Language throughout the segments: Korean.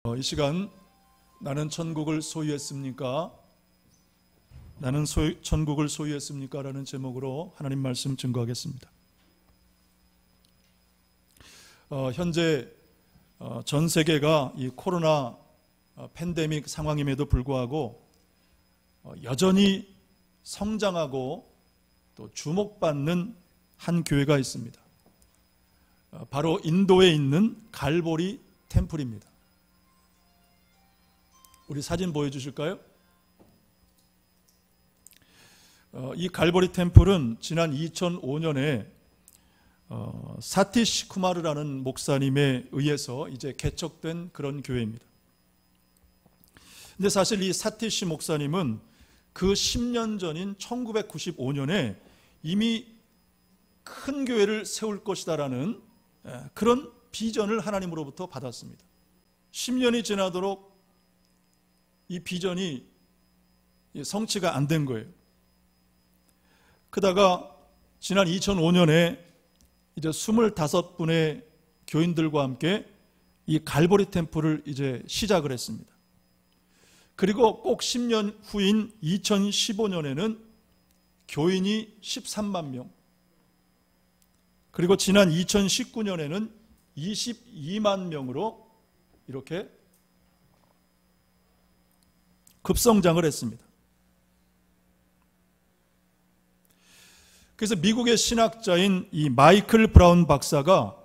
이 시간 나는 천국을 소유했습니까? 나는 천국을 소유했습니까? 라는 제목으로 하나님 말씀 증거하겠습니다. 현재 전 세계가 이 코로나 팬데믹 상황임에도 불구하고 여전히 성장하고 또 주목받는 한 교회가 있습니다. 바로 인도에 있는 갈보리 템플입니다. 우리 사진 보여주실까요? 이 갈보리 템플은 지난 2005년에 사티시 쿠마르라는 목사님에 의해서 이제 개척된 그런 교회입니다. 근데 사실 이 사티시 목사님은 그 10년 전인 1995년에 이미 큰 교회를 세울 것이다라는 그런 비전을 하나님으로부터 받았습니다. 10년이 지나도록 이 비전이 성취가 안 된 거예요. 그러다가 지난 2005년에 이제 25분의 교인들과 함께 이 갈보리 템플을 이제 시작을 했습니다. 그리고 꼭 10년 후인 2015년에는 교인이 13만 명, 그리고 지난 2019년에는 22만 명으로 이렇게 급성장을 했습니다. 그래서 미국의 신학자인 이 마이클 브라운 박사가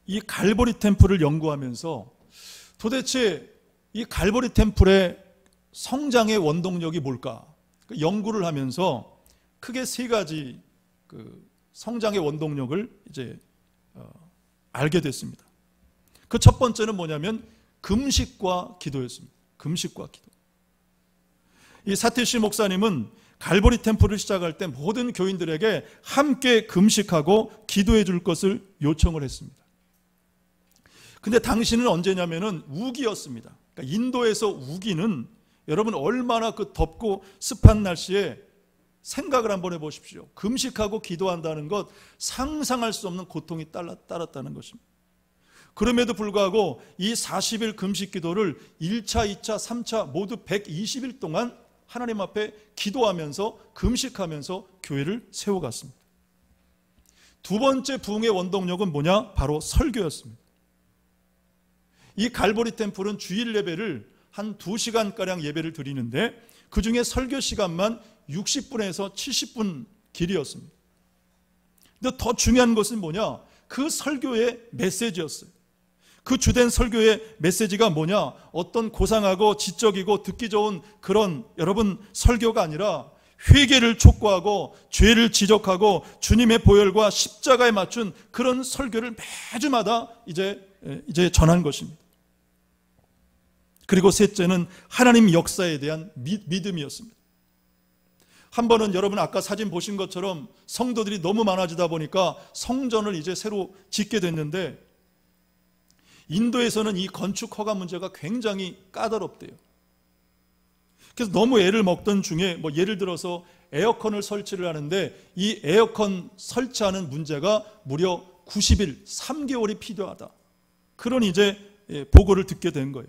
이 갈보리 템플을 연구하면서 도대체 이 갈보리 템플의 성장의 원동력이 뭘까? 연구를 하면서 크게 세 가지 성장의 원동력을 이제 알게 됐습니다. 그 첫 번째는 뭐냐면 금식과 기도였습니다. 금식과 기도. 이 사티시 목사님은 갈보리 템플을 시작할 때 모든 교인들에게 함께 금식하고 기도해 줄 것을 요청을 했습니다. 근데 당시는 언제냐면은 우기였습니다. 그러니까 인도에서 우기는 여러분 얼마나 그 덥고 습한 날씨에 생각을 한번 해보십시오. 금식하고 기도한다는 것 상상할 수 없는 고통이 따랐다는 것입니다. 그럼에도 불구하고 이 40일 금식 기도를 1차, 2차, 3차 모두 120일 동안 하나님 앞에 기도하면서 금식하면서 교회를 세워갔습니다. 두 번째 부흥의 원동력은 뭐냐? 바로 설교였습니다. 이 갈보리 템플은 주일 예배를 한 2시간가량 예배를 드리는데 그 중에 설교 시간만 60분에서 70분 길이었습니다. 근데 더 중요한 것은 뭐냐? 그 설교의 메시지였어요. 그 주된 설교의 메시지가 뭐냐? 어떤 고상하고 지적이고 듣기 좋은 그런 여러분 설교가 아니라 회개를 촉구하고 죄를 지적하고 주님의 보혈과 십자가에 맞춘 그런 설교를 매주마다 이제 전한 것입니다. 그리고 셋째는 하나님 역사에 대한 믿음이었습니다. 한 번은 여러분 아까 사진 보신 것처럼 성도들이 너무 많아지다 보니까 성전을 이제 새로 짓게 됐는데 인도에서는 이 건축 허가 문제가 굉장히 까다롭대요. 그래서 너무 애를 먹던 중에 예를 들어서 에어컨을 설치를 하는데 이 에어컨 설치하는 문제가 무려 90일, 3개월이 필요하다. 그런 이제 보고를 듣게 된 거예요.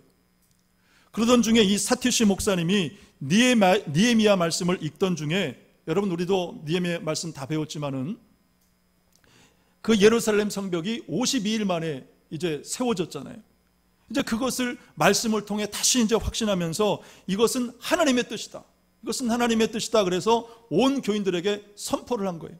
그러던 중에 이 사티시 목사님이 니에미야 말씀을 읽던 중에 여러분 우리도 니에미야 말씀 다 배웠지만은 그 예루살렘 성벽이 52일 만에 이제 세워졌잖아요. 이제 그것을 말씀을 통해 다시 이제 확신하면서 이것은 하나님의 뜻이다. 이것은 하나님의 뜻이다. 그래서 온 교인들에게 선포를 한 거예요.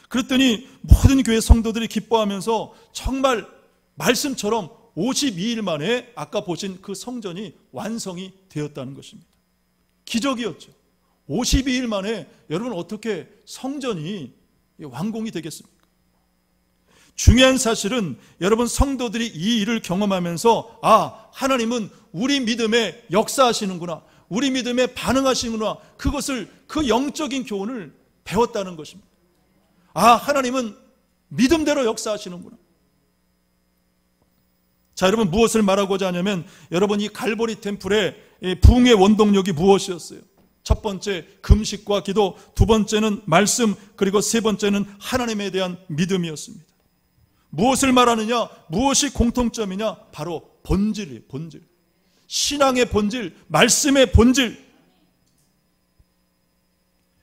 그랬더니 모든 교회 성도들이 기뻐하면서 정말 말씀처럼 52일 만에 아까 보신 그 성전이 완성이 되었다는 것입니다. 기적이었죠. 52일 만에 여러분 어떻게 성전이 완공이 되겠습니까? 중요한 사실은 여러분 성도들이 이 일을 경험하면서 하나님은 우리 믿음에 역사하시는구나, 우리 믿음에 반응하시는구나, 그 영적인 교훈을 배웠다는 것입니다. 하나님은 믿음대로 역사하시는구나. 자, 여러분 무엇을 말하고자 하냐면 여러분 이 갈보리 템플의 부흥의 원동력이 무엇이었어요? 첫 번째 금식과 기도, 두 번째는 말씀, 그리고 세 번째는 하나님에 대한 믿음이었습니다. 무엇을 말하느냐? 무엇이 공통점이냐? 바로 본질이에요. 본질. 신앙의 본질, 말씀의 본질.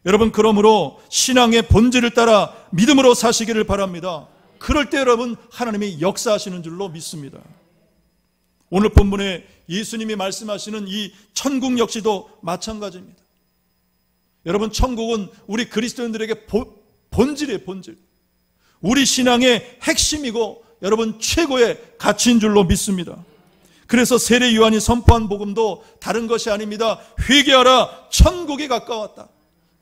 여러분, 그러므로 신앙의 본질을 따라 믿음으로 사시기를 바랍니다. 그럴 때 여러분, 하나님이 역사하시는 줄로 믿습니다. 오늘 본문에 예수님이 말씀하시는 이 천국 역시도 마찬가지입니다. 여러분, 천국은 우리 그리스도인들에게 본질이에요. 본질. 우리 신앙의 핵심이고 여러분 최고의 가치인 줄로 믿습니다. 그래서 세례 요한이 선포한 복음도 다른 것이 아닙니다. 회개하라, 천국이 가까웠다.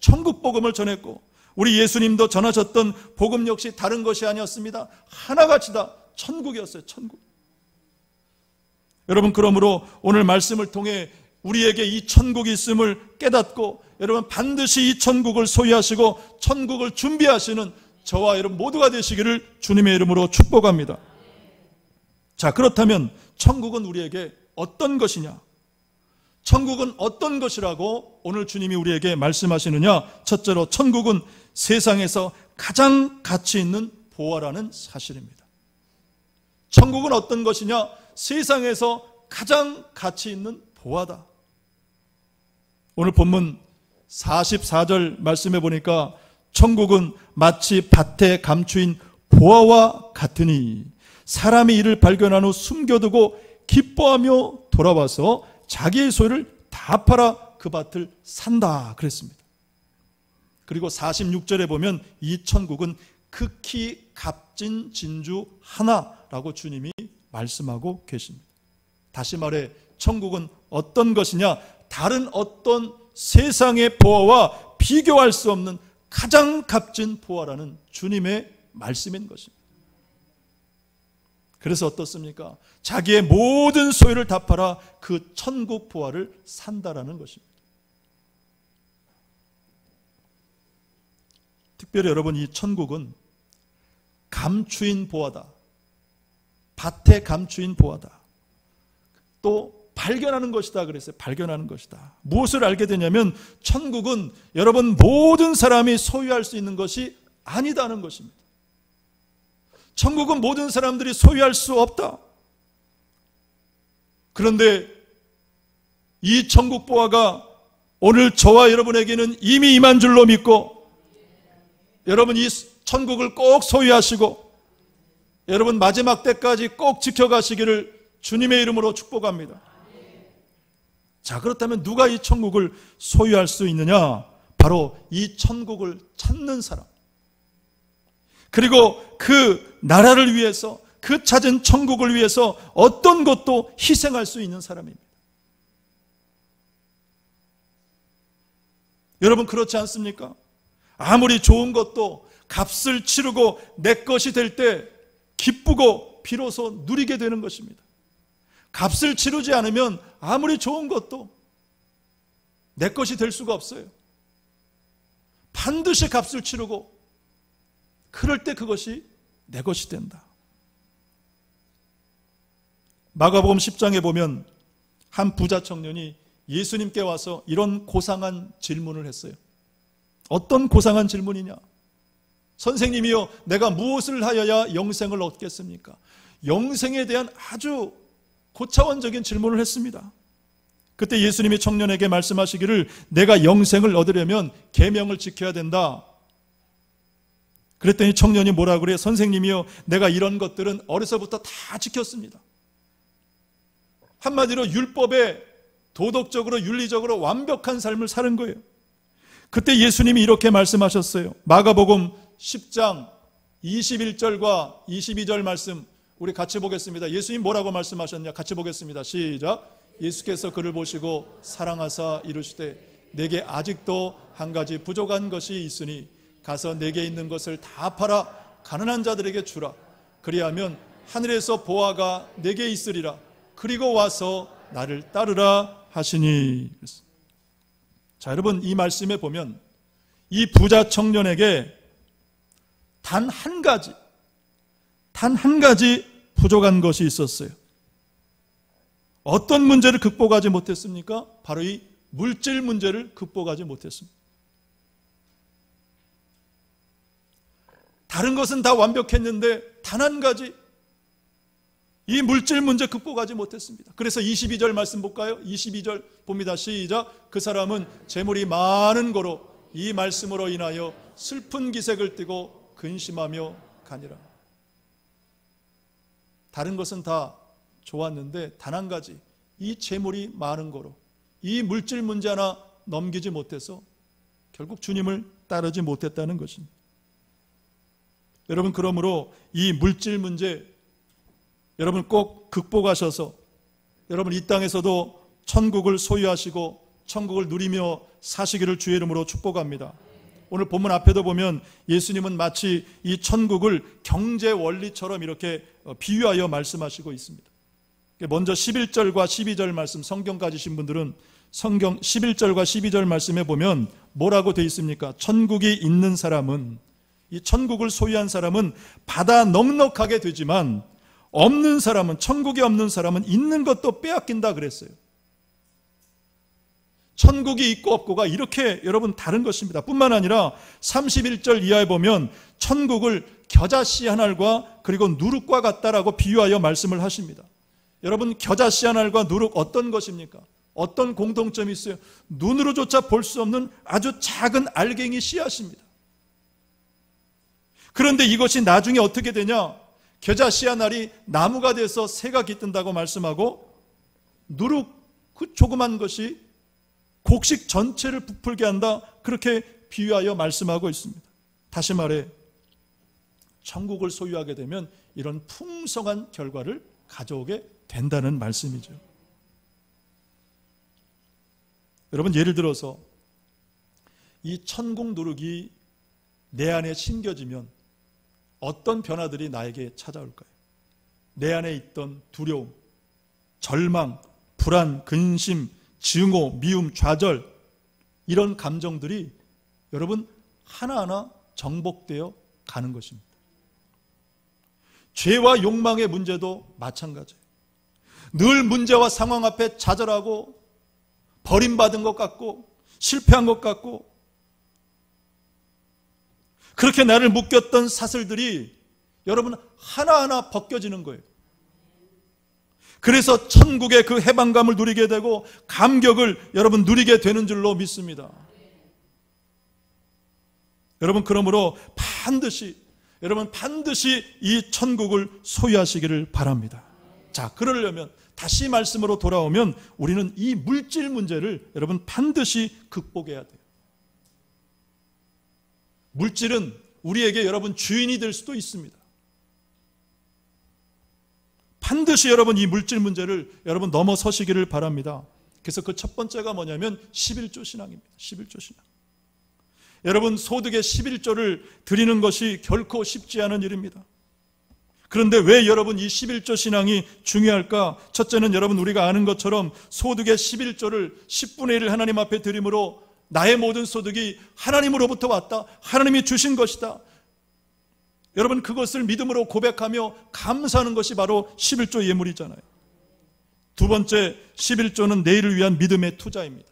천국 복음을 전했고, 우리 예수님도 전하셨던 복음 역시 다른 것이 아니었습니다. 하나같이다. 천국이었어요. 천국. 여러분, 그러므로 오늘 말씀을 통해 우리에게 이 천국이 있음을 깨닫고, 여러분 반드시 이 천국을 소유하시고 천국을 준비하시는 저와 여러분 모두가 되시기를 주님의 이름으로 축복합니다. 자, 그렇다면 천국은 우리에게 어떤 것이냐? 천국은 어떤 것이라고 오늘 주님이 우리에게 말씀하시느냐? 첫째로, 천국은 세상에서 가장 가치 있는 보화라는 사실입니다. 천국은 어떤 것이냐? 세상에서 가장 가치 있는 보화다. 오늘 본문 44절 말씀해 보니까 천국은 마치 밭에 감추인 보화와 같으니 사람이 이를 발견한 후 숨겨두고 기뻐하며 돌아와서 자기의 소유를 다 팔아 그 밭을 산다 그랬습니다. 그리고 46절에 보면 이 천국은 극히 값진 진주 하나라고 주님이 말씀하고 계십니다. 다시 말해 천국은 어떤 것이냐? 다른 어떤 세상의 보화와 비교할 수 없는 가장 값진 보화라는 주님의 말씀인 것입니다. 그래서 어떻습니까? 자기의 모든 소유를 다 팔아 그 천국 보화를 산다라는 것입니다. 특별히 여러분, 이 천국은 감추인 보화다. 밭에 감추인 보화다. 또 발견하는 것이다 그랬어요. 발견하는 것이다. 무엇을 알게 되냐면 천국은 여러분 모든 사람이 소유할 수 있는 것이 아니다는 것입니다. 천국은 모든 사람들이 소유할 수 없다. 그런데 이 천국 보화가 오늘 저와 여러분에게는 이미 임한 줄로 믿고, 여러분 이 천국을 꼭 소유하시고 여러분 마지막 때까지 꼭 지켜가시기를 주님의 이름으로 축복합니다. 자, 그렇다면 누가 이 천국을 소유할 수 있느냐? 바로 이 천국을 찾는 사람, 그리고 그 나라를 위해서, 그 찾은 천국을 위해서 어떤 것도 희생할 수 있는 사람입니다. 여러분, 그렇지 않습니까? 아무리 좋은 것도 값을 치르고 내 것이 될 때 기쁘고 비로소 누리게 되는 것입니다. 값을 치르지 않으면 아무리 좋은 것도 내 것이 될 수가 없어요. 반드시 값을 치르고 그럴 때 그것이 내 것이 된다. 마가복음 10장에 보면 한 부자 청년이 예수님께 와서 이런 고상한 질문을 했어요. 어떤 고상한 질문이냐? 선생님이요, 내가 무엇을 하여야 영생을 얻겠습니까? 영생에 대한 아주 고차원적인 질문을 했습니다. 그때 예수님이 청년에게 말씀하시기를 내가 영생을 얻으려면 계명을 지켜야 된다. 그랬더니 청년이 뭐라 그래요? 선생님이요, 내가 이런 것들은 어려서부터 다 지켰습니다. 한마디로 율법에 도덕적으로 윤리적으로 완벽한 삶을 사는 거예요. 그때 예수님이 이렇게 말씀하셨어요. 마가복음 10장 21절과 22절 말씀 우리 같이 보겠습니다. 예수님 뭐라고 말씀하셨냐? 같이 보겠습니다. 시작. 예수께서 그를 보시고 사랑하사 이르시되 내게 아직도 한 가지 부족한 것이 있으니 가서 내게 있는 것을 다 팔아 가난한 자들에게 주라. 그리하면 하늘에서 보화가 내게 있으리라. 그리고 와서 나를 따르라 하시니. 자, 여러분 이 말씀에 보면 이 부자 청년에게 단 한 가지 부족한 것이 있었어요. 어떤 문제를 극복하지 못했습니까? 바로 이 물질 문제를 극복하지 못했습니다. 다른 것은 다 완벽했는데 단 한 가지, 이 물질 문제 극복하지 못했습니다. 그래서 22절 말씀 볼까요? 22절 봅니다. 시작. 그 사람은 재물이 많은 거로 이 말씀으로 인하여 슬픈 기색을 띠고 근심하며 가니라. 다른 것은 다 좋았는데 단 한 가지, 이 재물이 많은 거로 이 물질 문제 하나 넘기지 못해서 결국 주님을 따르지 못했다는 것입니다. 여러분, 그러므로 이 물질 문제 여러분 꼭 극복하셔서 여러분 이 땅에서도 천국을 소유하시고 천국을 누리며 사시기를 주의 이름으로 축복합니다. 오늘 본문 앞에도 보면 예수님은 마치 이 천국을 경제 원리처럼 이렇게 비유하여 말씀하시고 있습니다. 먼저 11절과 12절 말씀, 성경 가지신 분들은 성경 11절과 12절 말씀에 보면 뭐라고 되어 있습니까? 천국이 있는 사람은, 이 천국을 소유한 사람은 받아 넉넉하게 되지만 없는 사람은, 천국이 없는 사람은 있는 것도 빼앗긴다 그랬어요. 천국이 있고 없고가 이렇게 여러분 다른 것입니다. 뿐만 아니라 31절 이하에 보면 천국을 겨자씨 한 알과 그리고 누룩과 같다라고 비유하여 말씀을 하십니다. 여러분, 겨자씨 한 알과 누룩 어떤 것입니까? 어떤 공통점이 있어요? 눈으로조차 볼 수 없는 아주 작은 알갱이 씨앗입니다. 그런데 이것이 나중에 어떻게 되냐? 겨자씨 한 알이 나무가 돼서 새가 깃든다고 말씀하고, 누룩 그 조그만 것이 곡식 전체를 부풀게 한다, 그렇게 비유하여 말씀하고 있습니다. 다시 말해 천국을 소유하게 되면 이런 풍성한 결과를 가져오게 된다는 말씀이죠. 여러분, 예를 들어서 이 천국 누룩이 내 안에 심겨지면 어떤 변화들이 나에게 찾아올까요? 내 안에 있던 두려움, 절망, 불안, 근심, 증오, 미움, 좌절, 이런 감정들이 여러분 하나하나 정복되어 가는 것입니다. 죄와 욕망의 문제도 마찬가지예요. 늘 문제와 상황 앞에 좌절하고 버림받은 것 같고 실패한 것 같고 그렇게 나를 묶였던 사슬들이 여러분 하나하나 벗겨지는 거예요. 그래서 천국의 그 해방감을 누리게 되고 감격을 여러분 누리게 되는 줄로 믿습니다. 여러분, 그러므로 여러분 반드시 이 천국을 소유하시기를 바랍니다. 자, 그러려면 다시 말씀으로 돌아오면 우리는 이 물질 문제를 여러분 반드시 극복해야 돼요. 물질은 우리에게 여러분 주인이 될 수도 있습니다. 반드시 여러분 이 물질 문제를 여러분 넘어서시기를 바랍니다. 그래서 그 첫 번째가 뭐냐면 11조 신앙입니다. 11조 신앙. 여러분, 소득의 11조를 드리는 것이 결코 쉽지 않은 일입니다. 그런데 왜 여러분 이 11조 신앙이 중요할까? 첫째는 여러분 우리가 아는 것처럼 소득의 11조를 10분의 1을 하나님 앞에 드림으로 나의 모든 소득이 하나님으로부터 왔다, 하나님이 주신 것이다, 여러분 그것을 믿음으로 고백하며 감사하는 것이 바로 11조 예물이잖아요. 두 번째, 11조는 내일을 위한 믿음의 투자입니다.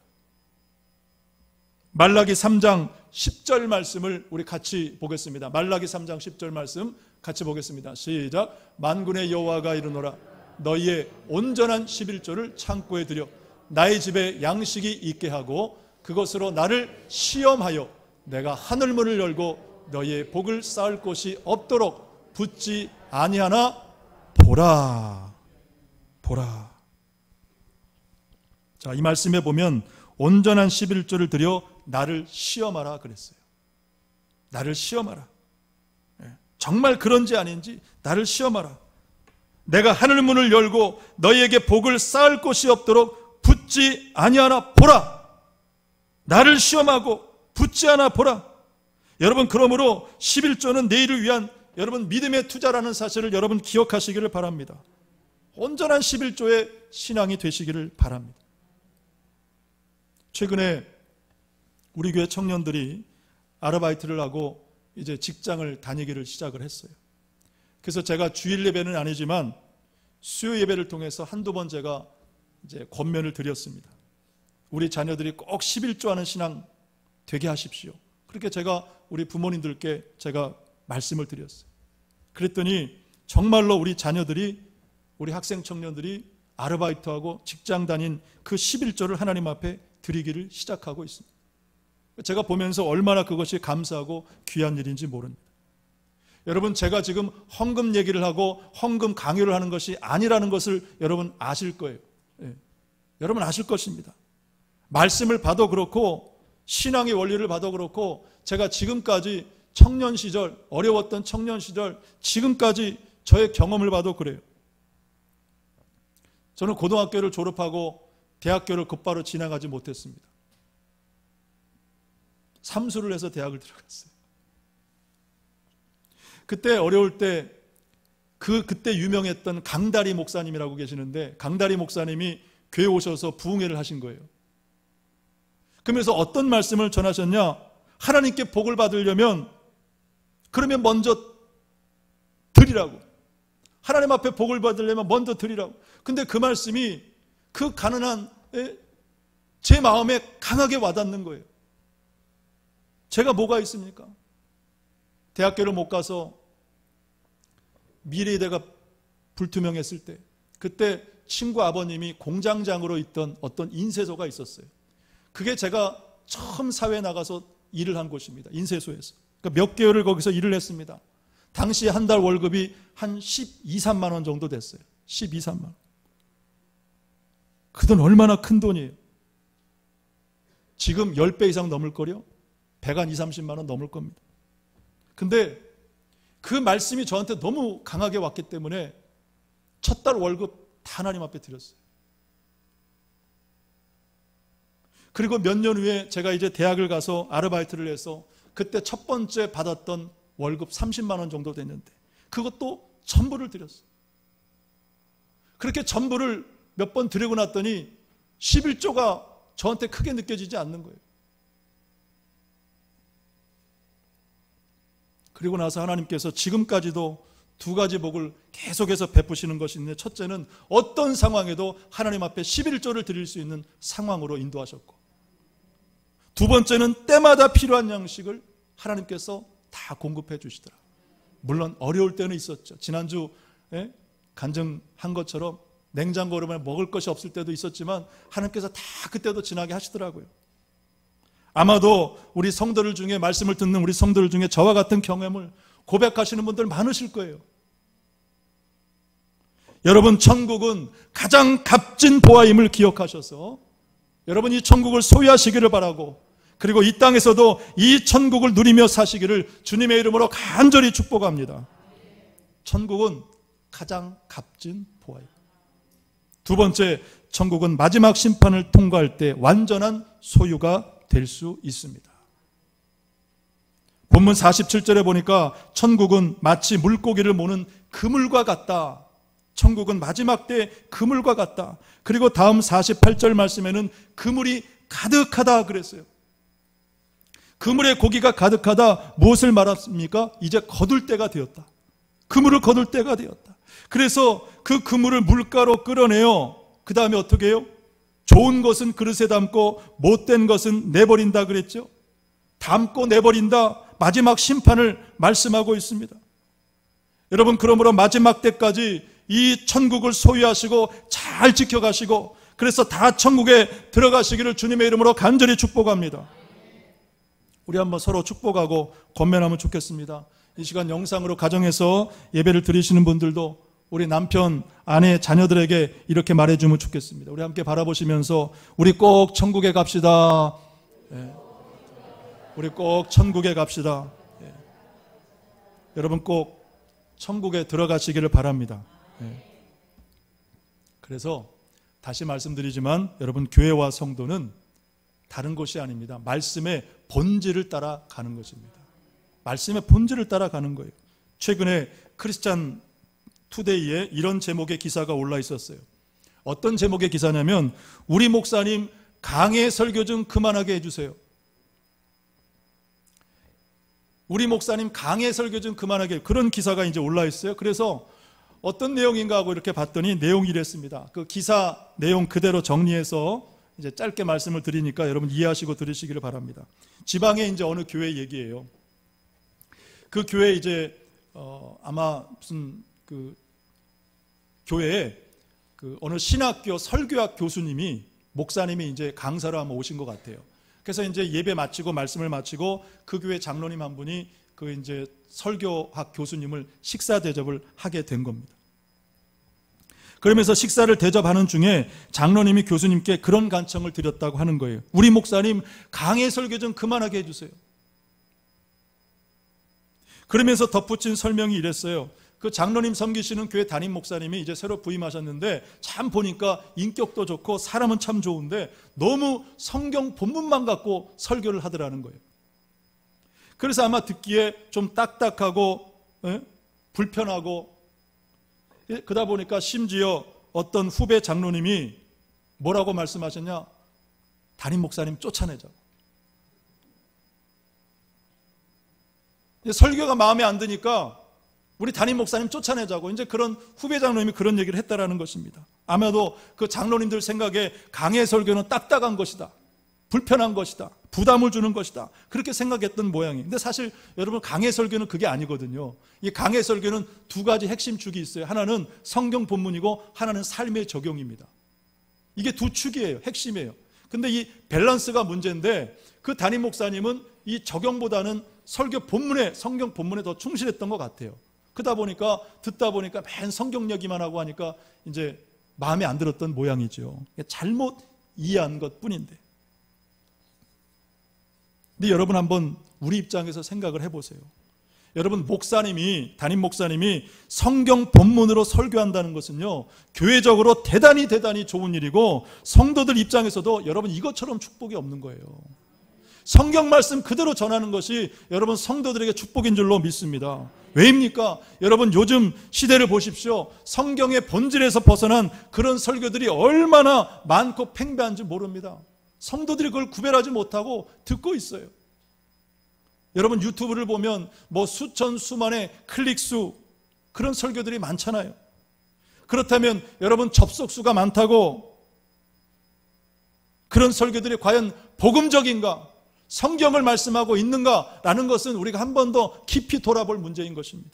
말라기 3장 10절 말씀을 우리 같이 보겠습니다. 말라기 3장 10절 말씀 같이 보겠습니다. 시작. 만군의 여호와가 이르노라, 너희의 온전한 11조를 창고에 들여 나의 집에 양식이 있게 하고 그것으로 나를 시험하여 내가 하늘문을 열고 너희의 복을 쌓을 곳이 없도록 붙지 아니하나 보라. 보라. 자, 이 말씀에 보면 온전한 11조를 들여 나를 시험하라 그랬어요. 나를 시험하라. 정말 그런지 아닌지 나를 시험하라. 내가 하늘문을 열고 너희에게 복을 쌓을 곳이 없도록 붙지 아니하나 보라. 나를 시험하고 붙지 않아 보라. 여러분, 그러므로 11조는 내일을 위한 여러분 믿음의 투자라는 사실을 여러분 기억하시기를 바랍니다. 온전한 11조의 신앙이 되시기를 바랍니다. 최근에 우리 교회 청년들이 아르바이트를 하고 이제 직장을 다니기를 시작을 했어요. 그래서 제가 주일 예배는 아니지만 수요 예배를 통해서 한두 번 제가 이제 권면을 드렸습니다. 우리 자녀들이 꼭 11조 하는 신앙 되게 하십시오. 그렇게 제가 우리 부모님들께 제가 말씀을 드렸어요. 그랬더니 정말로 우리 우리 학생 청년들이 아르바이트하고 직장 다닌 그 11조를 하나님 앞에 드리기를 시작하고 있습니다. 제가 보면서 얼마나 그것이 감사하고 귀한 일인지 모릅니다. 여러분, 제가 지금 헌금 얘기를 하고 헌금 강요를 하는 것이 아니라는 것을 여러분 아실 거예요. 예. 여러분 아실 것입니다. 말씀을 봐도 그렇고 신앙의 원리를 봐도 그렇고 제가 지금까지 청년 시절, 어려웠던 청년 시절, 지금까지 저의 경험을 봐도 그래요. 저는 고등학교를 졸업하고 대학교를 곧바로 진학하지 못했습니다. 삼수를 해서 대학을 들어갔어요. 그때 어려울 때 그때 유명했던 강다리 목사님이라고 계시는데, 강다리 목사님이 교회 오셔서 부흥회를 하신 거예요. 그러면서 어떤 말씀을 전하셨냐? 하나님께 복을 받으려면 그러면 먼저 드리라고. 하나님 앞에 복을 받으려면 먼저 드리라고. 근데 그 말씀이 그 가난한 제 마음에 강하게 와닿는 거예요. 제가 뭐가 있습니까? 대학교를 못 가서 미래대가 불투명했을 때, 그때 친구 아버님이 공장장으로 있던 어떤 인쇄소가 있었어요. 그게 제가 처음 사회에 나가서 일을 한 곳입니다. 인쇄소에서. 그러니까 몇 개월을 거기서 일을 했습니다. 당시 한 달 월급이 한 12, 3만 원 정도 됐어요. 12, 3만 원. 그 돈 얼마나 큰 돈이에요. 지금 10배 이상 넘을 거요. 100한 2, 30만 원 넘을 겁니다. 근데 그 말씀이 저한테 너무 강하게 왔기 때문에 첫 달 월급 다 하나님 앞에 드렸어요. 그리고 몇 년 후에 제가 이제 대학을 가서 아르바이트를 해서 그때 첫 번째 받았던 월급 30만 원 정도 됐는데 그것도 전부를 드렸어요. 그렇게 전부를 몇 번 드리고 났더니 11조가 저한테 크게 느껴지지 않는 거예요. 그리고 나서 하나님께서 지금까지도 두 가지 복을 계속해서 베푸시는 것이 있는데, 첫째는 어떤 상황에도 하나님 앞에 11조를 드릴 수 있는 상황으로 인도하셨고, 두 번째는 때마다 필요한 양식을 하나님께서 다 공급해 주시더라. 물론 어려울 때는 있었죠. 지난주 간증한 것처럼 냉장고 여러분에 먹을 것이 없을 때도 있었지만 하나님께서 다 그때도 지나게 하시더라고요. 아마도 우리 성도들 중에, 말씀을 듣는 우리 성도들 중에 저와 같은 경험을 고백하시는 분들 많으실 거예요. 여러분, 천국은 가장 값진 보화임을 기억하셔서 여러분 이 천국을 소유하시기를 바라고, 그리고 이 땅에서도 이 천국을 누리며 사시기를 주님의 이름으로 간절히 축복합니다. 천국은 가장 값진 보화입니다. 두 번째, 천국은 마지막 심판을 통과할 때 완전한 소유가 될 수 있습니다. 본문 47절에 보니까 천국은 마치 물고기를 모는 그물과 같다. 천국은 마지막 때 그물과 같다. 그리고 다음 48절 말씀에는 그물이 가득하다 그랬어요. 그물에 고기가 가득하다, 무엇을 말합니까? 이제 거둘 때가 되었다. 그물을 거둘 때가 되었다. 그래서 그 그물을 물가로 끌어내요. 그 다음에 어떻게 해요? 좋은 것은 그릇에 담고 못된 것은 내버린다 그랬죠. 담고 내버린다, 마지막 심판을 말씀하고 있습니다. 여러분, 그러므로 마지막 때까지 이 천국을 소유하시고 잘 지켜가시고, 그래서 다 천국에 들어가시기를 주님의 이름으로 간절히 축복합니다. 우리 한번 서로 축복하고 권면하면 좋겠습니다. 이 시간 영상으로 가정에서 예배를 드리시는 분들도 우리 남편, 아내, 자녀들에게 이렇게 말해주면 좋겠습니다. 우리 함께 바라보시면서 우리 꼭 천국에 갑시다. 우리 꼭 천국에 갑시다. 여러분 꼭 천국에 들어가시기를 바랍니다. 그래서 다시 말씀드리지만 여러분, 교회와 성도는 다른 것이 아닙니다. 말씀의 본질을 따라가는 것입니다. 말씀의 본질을 따라가는 거예요. 최근에 크리스찬 투데이에 이런 제목의 기사가 올라 있었어요. 어떤 제목의 기사냐면, 우리 목사님 강해 설교 좀 그만하게 해주세요. 우리 목사님 강해 설교 좀 그만하게, 그런 기사가 이제 올라 있어요. 그래서 어떤 내용인가 하고 이렇게 봤더니 내용이 이랬습니다. 그 기사 내용 그대로 정리해서 이제 짧게 말씀을 드리니까 여러분 이해하시고 들으시기를 바랍니다. 지방의 이제 어느 교회 얘기예요. 그 교회 이제 아마 무슨 그 교회에 어느 신학교 설교학 교수님이, 목사님이 이제 강사로 한번 오신 것 같아요. 그래서 이제 예배 마치고 말씀을 마치고 그 교회 장로님 한 분이 이제 설교학 교수님을 식사 대접을 하게 된 겁니다. 그러면서 식사를 대접하는 중에 장로님이 교수님께 그런 간청을 드렸다고 하는 거예요. 우리 목사님 강해 설교 좀 그만하게 해주세요. 그러면서 덧붙인 설명이 이랬어요. 그 장로님 섬기시는 교회 담임 목사님이 이제 새로 부임하셨는데 참 보니까 인격도 좋고 사람은 참 좋은데 너무 성경 본문만 갖고 설교를 하더라는 거예요. 그래서 아마 듣기에 좀 딱딱하고 불편하고, 그러다 보니까 심지어 어떤 후배 장로님이 뭐라고 말씀하셨냐? 담임 목사님 쫓아내자고. 설교가 마음에 안 드니까 우리 담임 목사님 쫓아내자고, 이제 그런 후배 장로님이 그런 얘기를 했다라는 것입니다. 아마도 그 장로님들 생각에 강해 설교는 딱딱한 것이다, 불편한 것이다, 부담을 주는 것이다, 그렇게 생각했던 모양이에요. 근데 사실 여러분, 강해 설교는 그게 아니거든요. 이 강해 설교는 두 가지 핵심 축이 있어요. 하나는 성경 본문이고 하나는 삶의 적용입니다. 이게 두 축이에요. 핵심이에요. 근데 이 밸런스가 문제인데, 그 담임 목사님은 이 적용보다는 설교 본문에, 성경 본문에 더 충실했던 것 같아요. 그러다 보니까 듣다 보니까 맨 성경 얘기만 하고 하니까 이제 마음에 안 들었던 모양이죠. 잘못 이해한 것 뿐인데. 근데 여러분, 한번 우리 입장에서 생각을 해보세요. 여러분, 목사님이, 담임 목사님이 성경 본문으로 설교한다는 것은요, 교회적으로 대단히 좋은 일이고, 성도들 입장에서도 여러분 이것처럼 축복이 없는 거예요. 성경 말씀 그대로 전하는 것이 여러분 성도들에게 축복인 줄로 믿습니다. 왜입니까? 여러분, 요즘 시대를 보십시오. 성경의 본질에서 벗어난 그런 설교들이 얼마나 많고 팽배한지 모릅니다. 성도들이 그걸 구별하지 못하고 듣고 있어요. 여러분, 유튜브를 보면 뭐 수천 수만의 클릭수, 그런 설교들이 많잖아요. 그렇다면 여러분, 접속수가 많다고 그런 설교들이 과연 복음적인가, 성경을 말씀하고 있는가라는 것은 우리가 한 번 더 깊이 돌아볼 문제인 것입니다.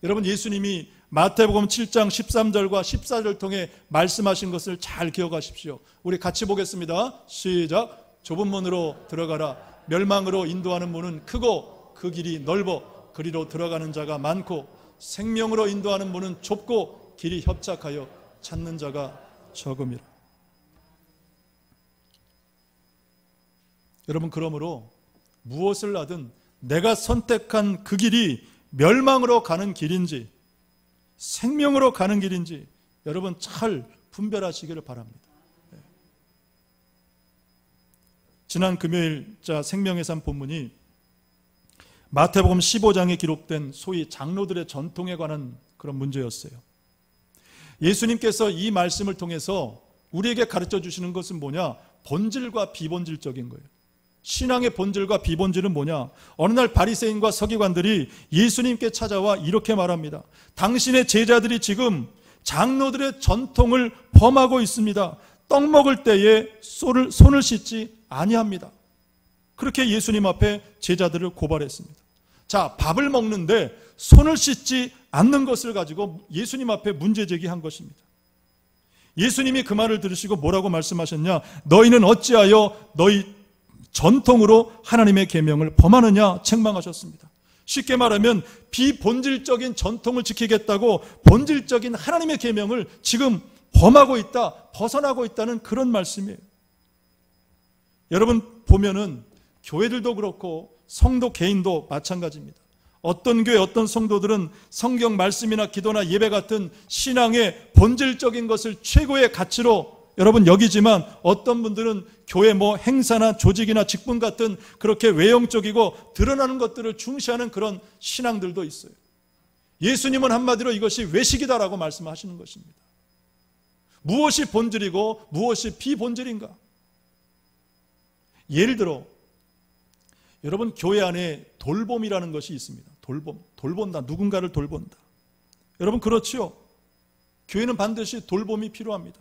여러분, 예수님이 마태복음 7장 13절과 14절 통해 말씀하신 것을 잘 기억하십시오. 우리 같이 보겠습니다. 시작. 좁은 문으로 들어가라. 멸망으로 인도하는 문은 크고 그 길이 넓어 그리로 들어가는 자가 많고, 생명으로 인도하는 문은 좁고 길이 협착하여 찾는 자가 적음이라. 여러분, 그러므로 무엇을 하든 내가 선택한 그 길이 멸망으로 가는 길인지 생명으로 가는 길인지 여러분 잘 분별하시기를 바랍니다. 지난 금요일자 생명의 삶 본문이 마태복음 15장에 기록된 소위 장로들의 전통에 관한 그런 문제였어요. 예수님께서 이 말씀을 통해서 우리에게 가르쳐 주시는 것은 뭐냐? 본질과 비본질적인 거예요. 신앙의 본질과 비본질은 뭐냐? 어느 날 바리새인과 서기관들이 예수님께 찾아와 이렇게 말합니다. 당신의 제자들이 지금 장로들의 전통을 범하고 있습니다. 떡 먹을 때에 손을 씻지 아니합니다. 그렇게 예수님 앞에 제자들을 고발했습니다. 자, 밥을 먹는데 손을 씻지 않는 것을 가지고 예수님 앞에 문제 제기한 것입니다. 예수님이 그 말을 들으시고 뭐라고 말씀하셨냐? 너희는 어찌하여 너희 전통으로 하나님의 계명을 범하느냐 책망하셨습니다. 쉽게 말하면 비본질적인 전통을 지키겠다고 본질적인 하나님의 계명을 지금 범하고 있다, 벗어나고 있다는 그런 말씀이에요. 여러분 보면은 교회들도 그렇고 성도 개인도 마찬가지입니다. 어떤 교회, 어떤 성도들은 성경 말씀이나 기도나 예배 같은 신앙의 본질적인 것을 최고의 가치로 여러분 여기지만, 어떤 분들은 교회 행사나 조직이나 직분 같은 그렇게 외형적이고 드러나는 것들을 중시하는 그런 신앙들도 있어요. 예수님은 한마디로 이것이 외식이다라고 말씀하시는 것입니다. 무엇이 본질이고 무엇이 비본질인가? 예를 들어 여러분, 교회 안에 돌봄이라는 것이 있습니다. 돌본다. 누군가를 돌본다. 여러분 그렇지요? 교회는 반드시 돌봄이 필요합니다.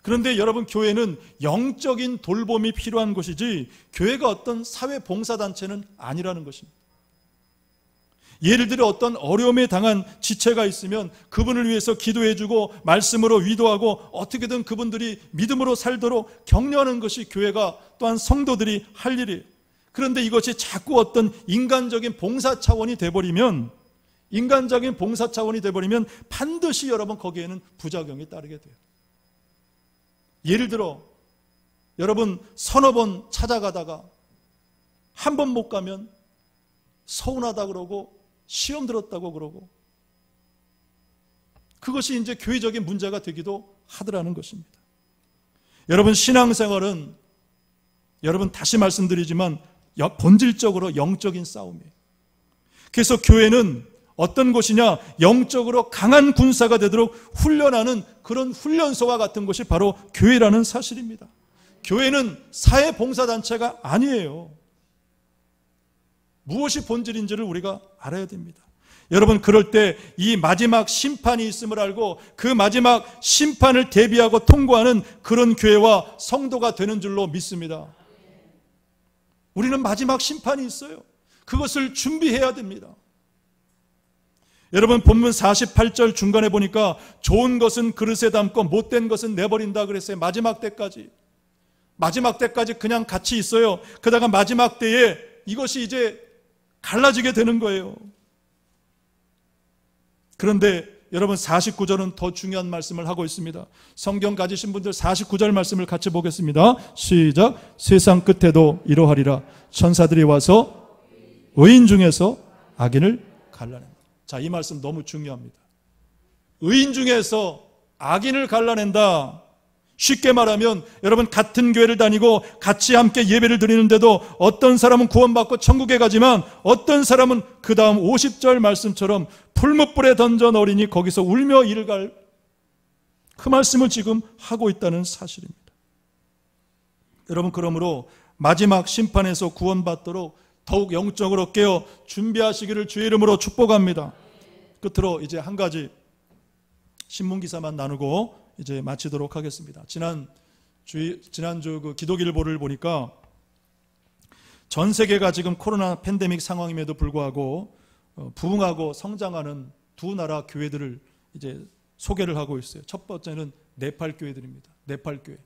그런데 여러분, 교회는 영적인 돌봄이 필요한 것이지 교회가 어떤 사회봉사단체는 아니라는 것입니다. 예를 들어 어떤 어려움에 당한 지체가 있으면 그분을 위해서 기도해주고 말씀으로 위도하고 어떻게든 그분들이 믿음으로 살도록 격려하는 것이 교회가 또한 성도들이 할 일이에요. 그런데 이것이 자꾸 어떤 인간적인 봉사 차원이 돼버리면 반드시 여러분 거기에는 부작용이 따르게 돼요. 예를 들어 여러분 서너 번 찾아가다가 한 번 못 가면 서운하다 그러고 시험 들었다고 그러고 그것이 이제 교회적인 문제가 되기도 하더라는 것입니다. 여러분 신앙생활은 여러분 다시 말씀드리지만 본질적으로 영적인 싸움이에요. 그래서 교회는 어떤 곳이냐? 영적으로 강한 군사가 되도록 훈련하는 그런 훈련소와 같은 것이 바로 교회라는 사실입니다. 교회는 사회봉사단체가 아니에요. 무엇이 본질인지를 우리가 알아야 됩니다. 여러분 그럴 때 이 마지막 심판이 있음을 알고 그 마지막 심판을 대비하고 통과하는 그런 교회와 성도가 되는 줄로 믿습니다. 우리는 마지막 심판이 있어요. 그것을 준비해야 됩니다. 여러분 본문 48절 중간에 보니까 좋은 것은 그릇에 담고 못된 것은 내버린다 그랬어요. 마지막 때까지 그냥 같이 있어요. 그러다가 마지막 때에 이것이 이제 갈라지게 되는 거예요. 그런데 여러분 49절은 더 중요한 말씀을 하고 있습니다. 성경 가지신 분들 49절 말씀을 같이 보겠습니다. 시작. 세상 끝에도 이러하리라. 천사들이 와서 의인 중에서 악인을 갈라낸다. 자, 이 말씀 너무 중요합니다. 의인 중에서 악인을 갈라낸다. 쉽게 말하면 여러분 같은 교회를 다니고 같이 함께 예배를 드리는데도 어떤 사람은 구원받고 천국에 가지만 어떤 사람은 그 다음 50절 말씀처럼 풀무불에 던져 넣으리니 거기서 울며 이를 갈 그 말씀을 지금 하고 있다는 사실입니다. 여러분 그러므로 마지막 심판에서 구원받도록 더욱 영적으로 깨어 준비하시기를 주의 이름으로 축복합니다. 끝으로 이제 한 가지 신문기사만 나누고 이제 마치도록 하겠습니다. 지난주 그 기독일보를 보니까 전 세계가 지금 코로나 팬데믹 상황임에도 불구하고 부흥하고 성장하는 두 나라 교회들을 이제 소개를 하고 있어요. 첫 번째는 네팔 교회들입니다. 네팔 교회.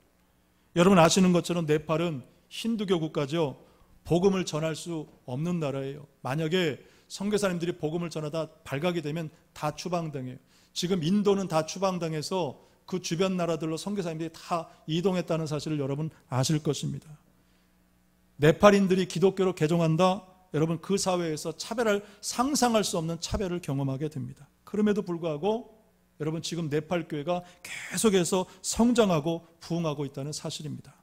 여러분 아시는 것처럼 네팔은 힌두교 국가죠. 복음을 전할 수 없는 나라예요. 만약에 선교사님들이 복음을 전하다 발각이 되면 다 추방당해요. 지금 인도는 다 추방당해서 그 주변 나라들로 선교사님들이 다 이동했다는 사실을 여러분 아실 것입니다. 네팔인들이 기독교로 개종한다? 여러분 그 사회에서 상상할 수 없는 차별을 경험하게 됩니다. 그럼에도 불구하고 여러분 지금 네팔 교회가 계속해서 성장하고 부흥하고 있다는 사실입니다.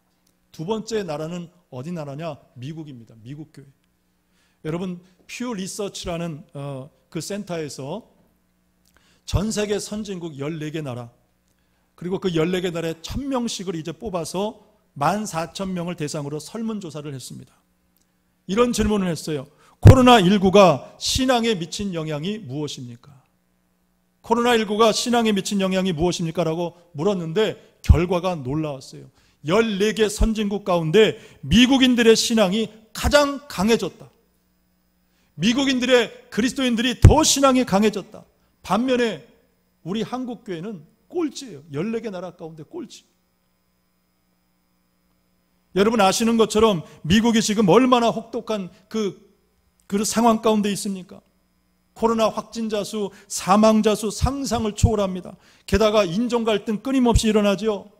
두 번째 나라는 어디 나라냐? 미국입니다. 미국 교회. 여러분 퓨 리서치라는 그 센터에서 전 세계 선진국 14개 나라 그리고 그 14개 나라에 1000명씩을 이제 뽑아서 14,000명을 대상으로 설문조사를 했습니다. 이런 질문을 했어요. 코로나19가 신앙에 미친 영향이 무엇입니까? 코로나19가 신앙에 미친 영향이 무엇입니까? 라고 물었는데 결과가 놀라웠어요. 14개 선진국 가운데 미국인들의 신앙이 가장 강해졌다. 미국인들의 그리스도인들이 더 신앙이 강해졌다. 반면에 우리 한국교회는 꼴찌예요. 14개 나라 가운데 꼴찌. 여러분 아시는 것처럼 미국이 지금 얼마나 혹독한 그 상황 가운데 있습니까? 코로나 확진자 수, 사망자 수 상상을 초월합니다. 게다가 인종 갈등 끊임없이 일어나죠.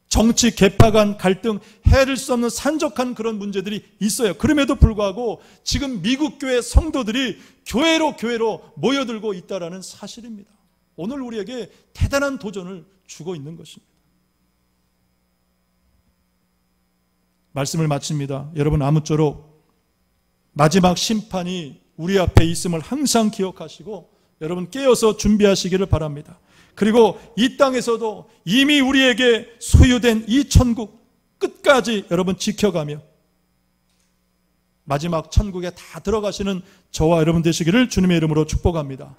정치 계파 간 갈등, 헤아릴 수 없는 산적한 그런 문제들이 있어요. 그럼에도 불구하고 지금 미국 교회 성도들이 교회로 모여들고 있다는 사실입니다. 오늘 우리에게 대단한 도전을 주고 있는 것입니다. 말씀을 마칩니다. 여러분 아무쪼록 마지막 심판이 우리 앞에 있음을 항상 기억하시고 여러분 깨어서 준비하시기를 바랍니다. 그리고 이 땅에서도 이미 우리에게 소유된 이 천국 끝까지 여러분 지켜가며 마지막 천국에 다 들어가시는 저와 여러분 되시기를 주님의 이름으로 축복합니다.